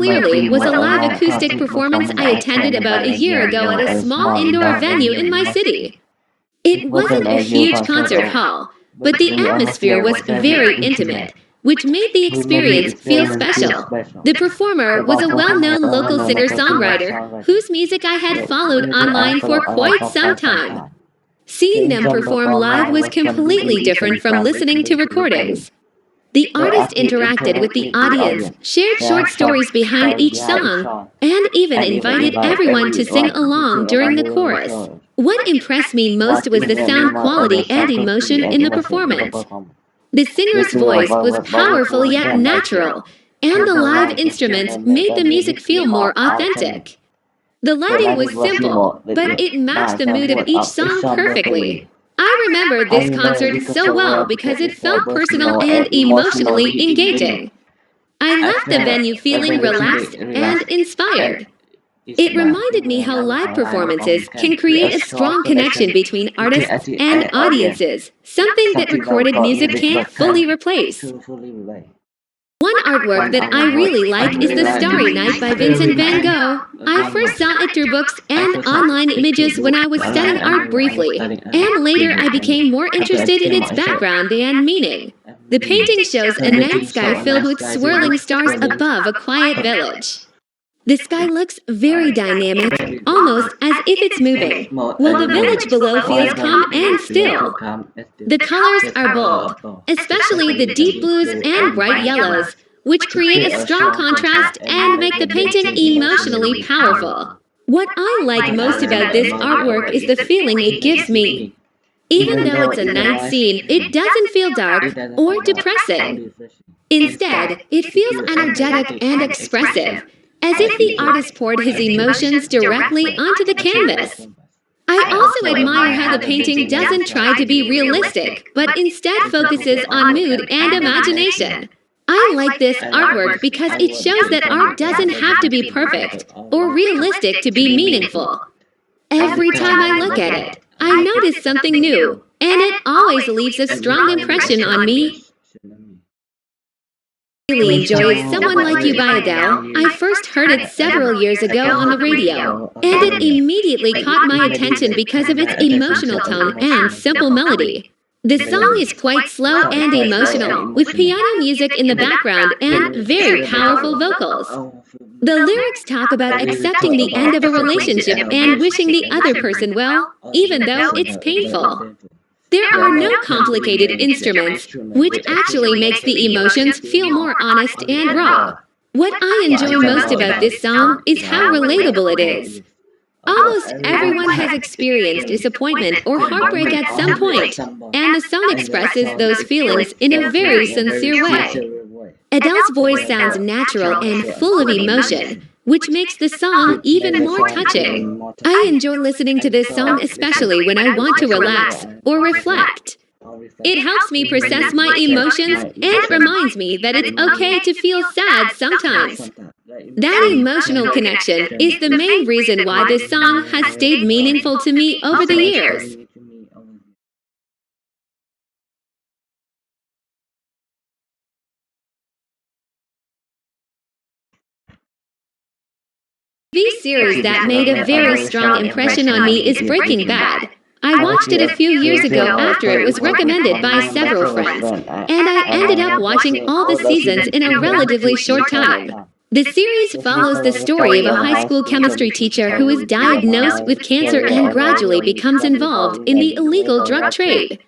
clearly was a live acoustic performance I attended about a year ago at a small indoor venue in my city. It wasn't a huge concert hall, but the atmosphere was very intimate, which made the experience feel special. The performer was a well-known local singer-songwriter whose music I had followed online for quite some time. Seeing them perform live was completely different from listening to recordings. The artist interacted with the audience, shared short stories behind each song, and even invited everyone to sing along during the chorus. What impressed me most was the sound quality and emotion in the performance. The singer's voice was powerful yet natural, and the live instruments made the music feel more authentic. The lighting was simple, but it matched the mood of each song perfectly. I remember this concert so well because it felt personal and emotionally engaging. I left the venue feeling relaxed and inspired. It reminded me how live performances can create a strong connection between artists and audiences, something that recorded music can't fully replace. One artwork that I really like is The Starry Night by Vincent van Gogh. I first saw it through books and online images when I was studying art briefly, and later I became more interested in its background and meaning. The painting shows a night sky filled with swirling stars above a quiet village. The sky looks very dynamic, almost as if it's moving, while the village below feels calm and still. The colors are bold, especially the deep blues and bright yellows, which create a strong contrast and make the painting emotionally powerful. What I like most about this artwork is the feeling it gives me. Even though it's a night scene, it doesn't feel dark or depressing. Instead, it feels energetic and expressive, as if the artist poured his emotions directly onto the canvas. I also admire how the painting doesn't try to be realistic, but instead focuses on mood and imagination. I like this artwork because it shows that art doesn't have to be perfect or realistic to be meaningful. Every time I look at it, I notice something new, and it always leaves a strong impression on me. I really enjoy Someone Like You by Adele. I first heard it several years ago on the radio, and it immediately caught my attention because of its emotional tone and simple melody. The song is quite slow and emotional, with piano music in the background and very powerful vocals. The lyrics talk about accepting the end of a relationship and wishing the other person well, even though it's painful. There are no complicated instruments, which actually makes the emotions feel more honest and raw. What I enjoy most about this song is how relatable it is. Almost everyone has experienced disappointment or heartbreak at some point, and the song expresses those feelings in a very sincere way. Adele's voice sounds natural and full of emotion, which makes the song even more touching. I enjoy listening to this song especially when I want to relax or reflect. It helps me process my emotions and reminds me that it's okay to feel sad sometimes. That emotional connection is the main reason why this song has stayed meaningful to me over the years. The series that made a very strong impression on me is Breaking Bad. I watched it a few years ago after it was recommended by several friends, and I ended up watching all the seasons in a relatively short time. The series follows the story of a high school chemistry teacher who is diagnosed with cancer and gradually becomes involved in the illegal drug trade.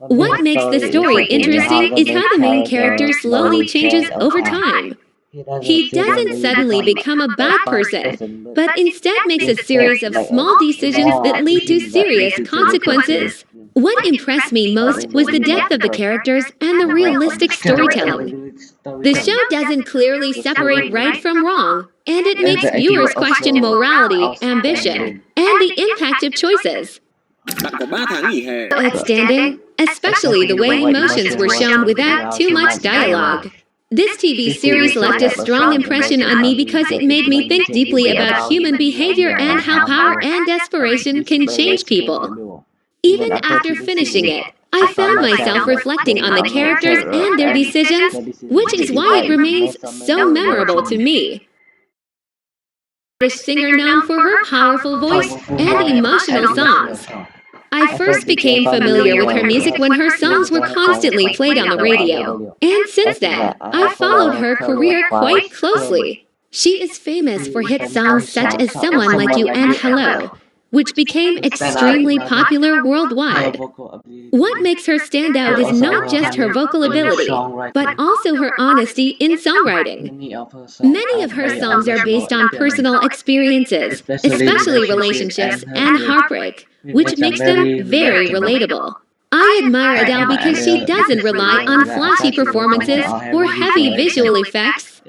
What makes the story interesting is how the main character slowly changes over time. He doesn't suddenly become a bad person, but instead makes a series of small decisions that lead to serious consequences. What impressed me most was the depth of the characters and the realistic storytelling. The show doesn't clearly separate right from wrong, and it makes viewers question morality, ambition, and the impact of choices. Outstanding, especially the way emotions were shown without too much dialogue. This TV series left a strong impression on me because it made me think deeply about human behavior and how power and desperation can change people. Even after finishing it, I found myself reflecting on the characters and their decisions, which is why it remains so memorable to me. singer known for her powerful voice and emotional songs. I first became familiar with her music when her songs were constantly played on the radio, and since then, I've followed her career quite closely. She is famous for hit songs such as Someone Like You and Hello, which became extremely popular worldwide. What makes her stand out is not just her vocal ability, but also her honesty in songwriting. Many of her songs are based on personal experiences, especially relationships and heartbreak, which makes them very relatable. I admire Adele because she doesn't rely on flashy performances or heavy visual effects.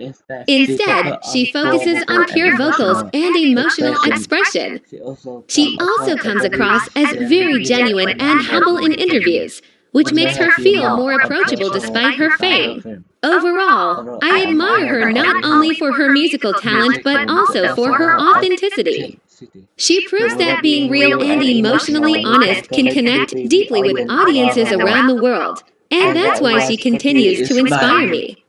Instead, she focuses on pure vocals and emotional expression. She also comes across as very genuine and humble in interviews, which makes her feel more approachable despite her fame. Overall, I admire her not only for her musical talent but also for her authenticity. She proves that being real and emotionally honest can connect deeply with audiences around the world, and that's why she continues to inspire me.